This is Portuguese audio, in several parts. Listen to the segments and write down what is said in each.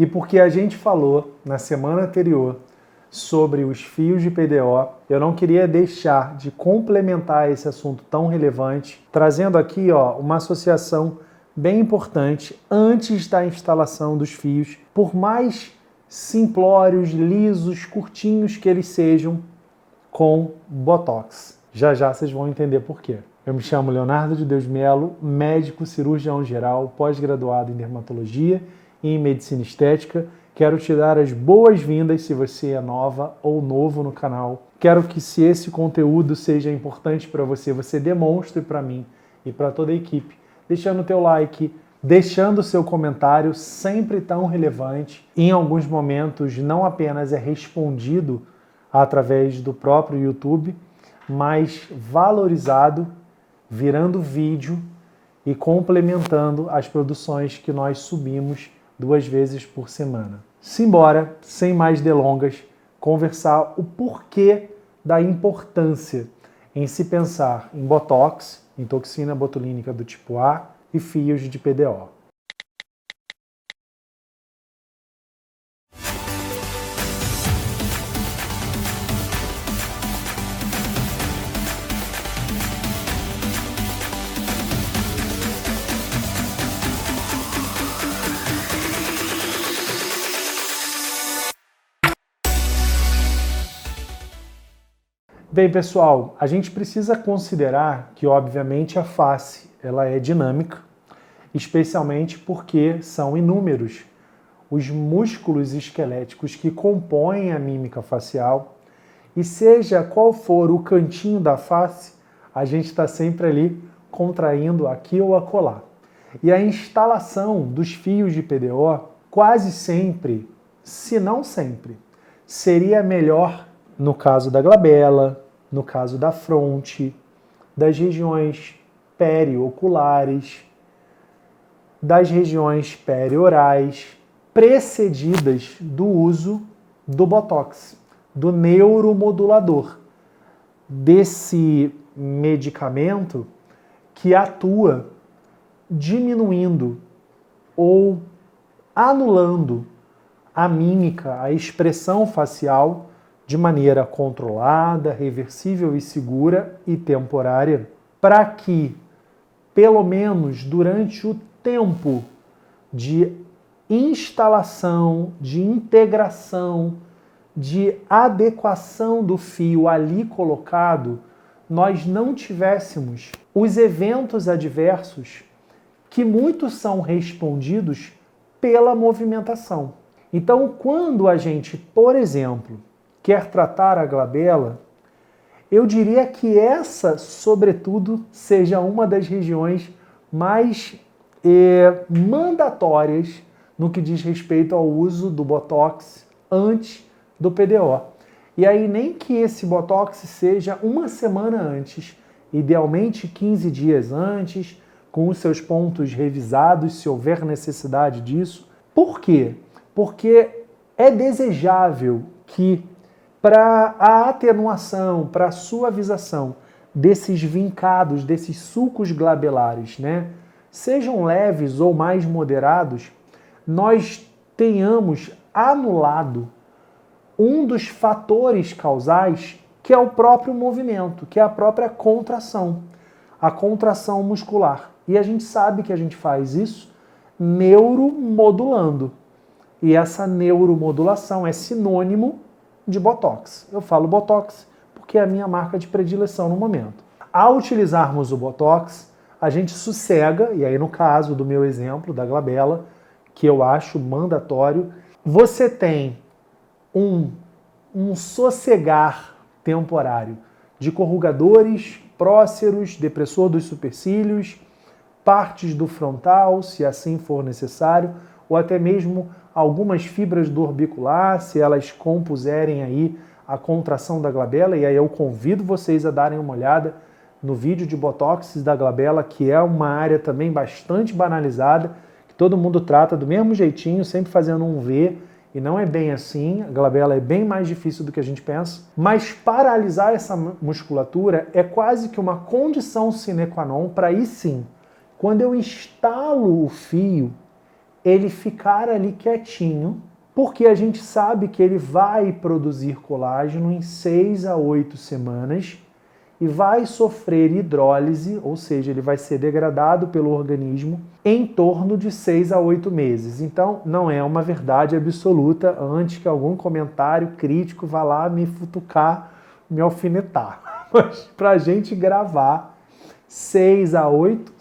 E porque a gente falou na semana anterior sobre os fios de PDO, eu não queria deixar de complementar esse assunto tão relevante, trazendo aqui uma associação bem importante antes da instalação dos fios, por mais simplórios, lisos, curtinhos que eles sejam, com Botox. Já já vocês vão entender por quê. Eu me chamo Leonardo de Deus Melo, médico cirurgião geral, pós-graduado em dermatologia e em medicina estética. Quero te dar as boas-vindas se você é nova ou novo no canal. Quero que, se esse conteúdo seja importante para você, você demonstre para mim e para toda a equipe, deixando o teu like, deixando o seu comentário, sempre tão relevante. Em alguns momentos não apenas é respondido através do próprio YouTube, mas valorizado, virando vídeo e complementando as produções que nós subimos 2 vezes por semana. Simbora, sem mais delongas, conversar o porquê da importância em se pensar em Botox, em toxina botulínica do tipo A e fios de PDO. Bem, pessoal, a gente precisa considerar que, obviamente, a face ela é dinâmica, especialmente porque são inúmeros os músculos esqueléticos que compõem a mímica facial, e seja qual for o cantinho da face, a gente está sempre ali contraindo aqui ou acolá. E a instalação dos fios de PDO, quase sempre, se não sempre, seria melhor no caso da glabela, no caso da fronte, das regiões perioculares, das regiões periorais, precedidas do uso do Botox, do neuromodulador, desse medicamento que atua diminuindo ou anulando a mímica, a expressão facial, de maneira controlada, reversível e segura e temporária, para que, pelo menos durante o tempo de instalação, de integração, de adequação do fio ali colocado, nós não tivéssemos os eventos adversos que muitos são respondidos pela movimentação. Então, quando a gente, por exemplo, quer tratar a glabela, eu diria que essa, sobretudo, seja uma das regiões mais mandatórias no que diz respeito ao uso do Botox antes do PDO. E aí nem que esse Botox seja uma semana antes, idealmente 15 dias antes, com os seus pontos revisados, se houver necessidade disso. Por quê? Porque é desejável que, para a atenuação, para a suavização desses vincados, desses sulcos glabelares, sejam leves ou mais moderados, nós tenhamos anulado um dos fatores causais, que é o próprio movimento, que é a própria contração, a contração muscular. E a gente sabe que a gente faz isso neuromodulando. E essa neuromodulação é sinônimo de Botox. Eu falo Botox porque é a minha marca de predileção no momento. Ao utilizarmos o Botox, a gente sossega, e aí no caso do meu exemplo, da glabela, que eu acho mandatório, você tem um sossegar temporário de corrugadores, próceros, depressor dos supercílios, partes do frontal, se assim for necessário, ou até mesmo algumas fibras do orbicular, se elas compuserem aí a contração da glabela, e aí eu convido vocês a darem uma olhada no vídeo de Botox da glabela, que é uma área também bastante banalizada, que todo mundo trata do mesmo jeitinho, sempre fazendo um V, e não é bem assim, a glabela é bem mais difícil do que a gente pensa, mas paralisar essa musculatura é quase que uma condição sine qua non para aí sim, quando eu instalo o fio, ele ficar ali quietinho, porque a gente sabe que ele vai produzir colágeno em 6 a 8 semanas e vai sofrer hidrólise, ou seja, ele vai ser degradado pelo organismo em torno de 6 a 8 meses. Então, não é uma verdade absoluta antes que algum comentário crítico vá lá me futucar, me alfinetar. Mas para a gente gravar 6 a 8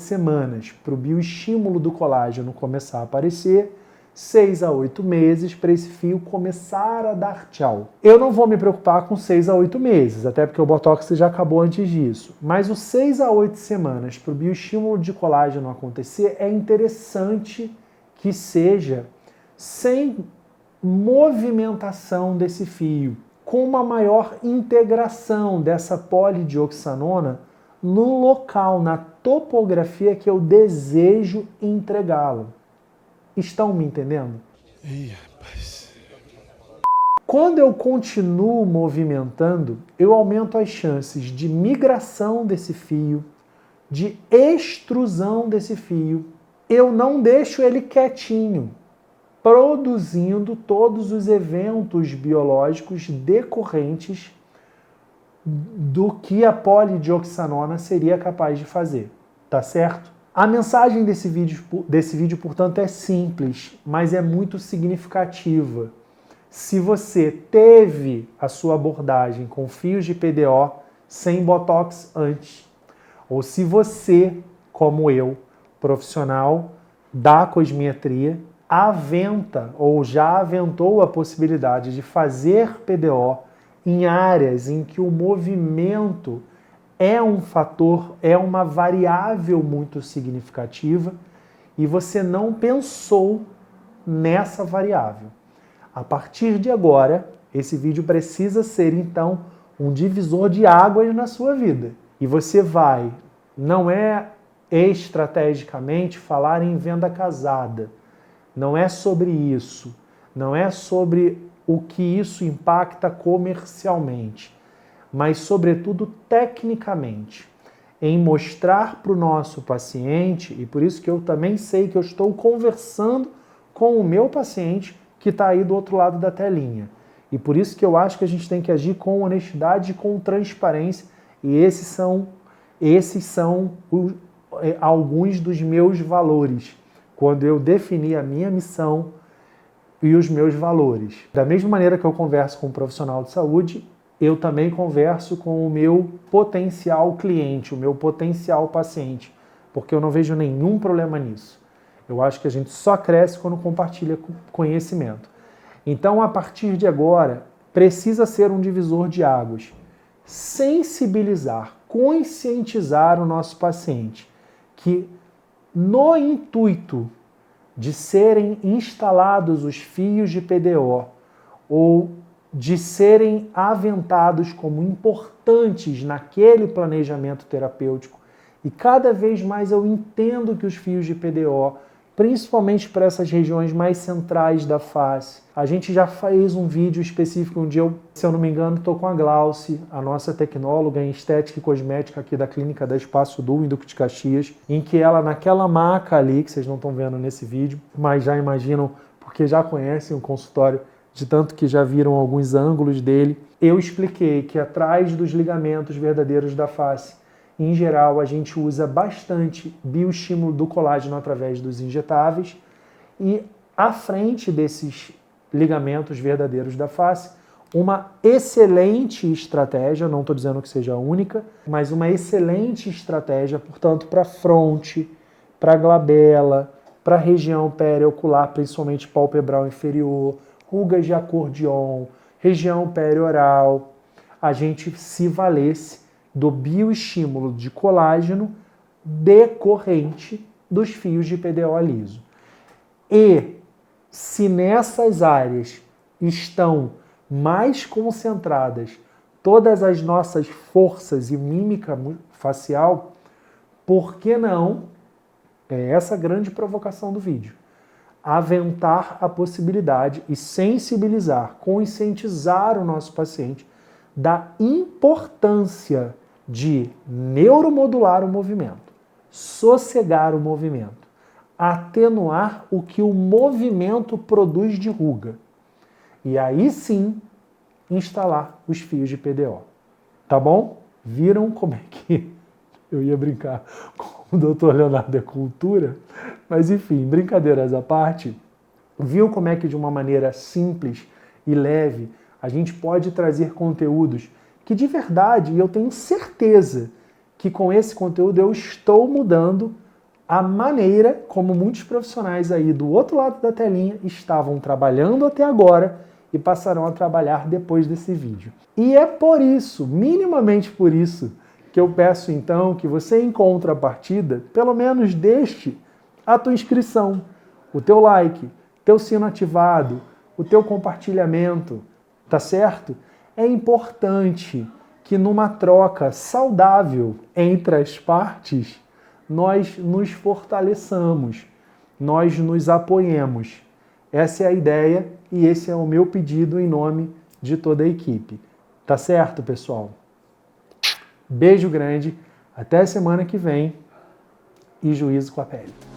semanas para o bioestímulo do colágeno começar a aparecer, 6 a 8 meses para esse fio começar a dar tchau. Eu não vou me preocupar com 6 a 8 meses, até porque o Botox já acabou antes disso. Mas os 6 a 8 semanas para o bioestímulo de colágeno acontecer, é interessante que seja sem movimentação desse fio, com uma maior integração dessa polidioxanona no local, na topografia que eu desejo entregá-lo. Estão me entendendo? Ih, rapaz. Quando eu continuo movimentando, eu aumento as chances de migração desse fio, de extrusão desse fio. Eu não deixo ele quietinho, produzindo todos os eventos biológicos decorrentes do que a polidioxanona seria capaz de fazer. Tá certo? A mensagem desse vídeo, portanto, é simples, mas é muito significativa. Se você teve a sua abordagem com fios de PDO sem Botox antes, ou se você, como eu, profissional da cosmetria, aventa ou já aventou a possibilidade de fazer PDO em áreas em que o movimento é um fator, é uma variável muito significativa e você não pensou nessa variável. A partir de agora, esse vídeo precisa ser, então, um divisor de águas na sua vida. E você vai, não é estrategicamente falar em venda casada, não é sobre isso, não é sobre o que isso impacta comercialmente, mas, sobretudo, tecnicamente, em mostrar para o nosso paciente, e por isso que eu também sei que eu estou conversando com o meu paciente que está aí do outro lado da telinha. E por isso que eu acho que a gente tem que agir com honestidade e com transparência, e esses são alguns dos meus valores, quando eu defini a minha missão e os meus valores. Da mesma maneira que eu converso com um profissional de saúde, eu também converso com o meu potencial cliente, o meu potencial paciente, porque eu não vejo nenhum problema nisso. Eu acho que a gente só cresce quando compartilha conhecimento. Então, a partir de agora, precisa ser um divisor de águas. Sensibilizar, conscientizar o nosso paciente que, no intuito de serem instalados os fios de PDO ou de serem aventados como importantes naquele planejamento terapêutico, e cada vez mais eu entendo que os fios de PDO, principalmente para essas regiões mais centrais da face, a gente já fez um vídeo específico, um dia eu, se eu não me engano, estou com a Glauci, a nossa tecnóloga em estética e cosmética aqui da clínica da Espaço Dul, em Duque de Caxias, em que ela, naquela maca ali, que vocês não estão vendo nesse vídeo, mas já imaginam, porque já conhecem o consultório, de tanto que já viram alguns ângulos dele, eu expliquei que atrás dos ligamentos verdadeiros da face, em geral, a gente usa bastante bioestímulo do colágeno através dos injetáveis e à frente desses ligamentos verdadeiros da face, uma excelente estratégia, não estou dizendo que seja a única, mas uma excelente estratégia, portanto, para fronte, para glabela, para região periocular, principalmente palpebral inferior, rugas de acordeon, região perioral, a gente se valesse do bioestímulo de colágeno decorrente dos fios de PDO liso. E se nessas áreas estão mais concentradas todas as nossas forças e mímica facial, por que não, é essa a grande provocação do vídeo, aventar a possibilidade e sensibilizar, conscientizar o nosso paciente da importância de neuromodular o movimento, sossegar o movimento, atenuar o que o movimento produz de ruga. E aí sim, instalar os fios de PDO. Tá bom? Viram como é que eu ia brincar com o Dr. Leonardo é cultura? Mas enfim, brincadeiras à parte, viu como é que de uma maneira simples e leve a gente pode trazer conteúdos que de verdade, e eu tenho certeza que com esse conteúdo eu estou mudando a maneira como muitos profissionais aí do outro lado da telinha estavam trabalhando até agora e passarão a trabalhar depois desse vídeo. E é por isso, minimamente por isso, que eu peço então que você em contrapartida, pelo menos deixe a tua inscrição, o teu like, teu sino ativado, o teu compartilhamento, tá certo? É importante que numa troca saudável entre as partes, nós nos fortaleçamos, nós nos apoiemos. Essa é a ideia e esse é o meu pedido em nome de toda a equipe. Tá certo, pessoal? Beijo grande, até semana que vem e juízo com a pele.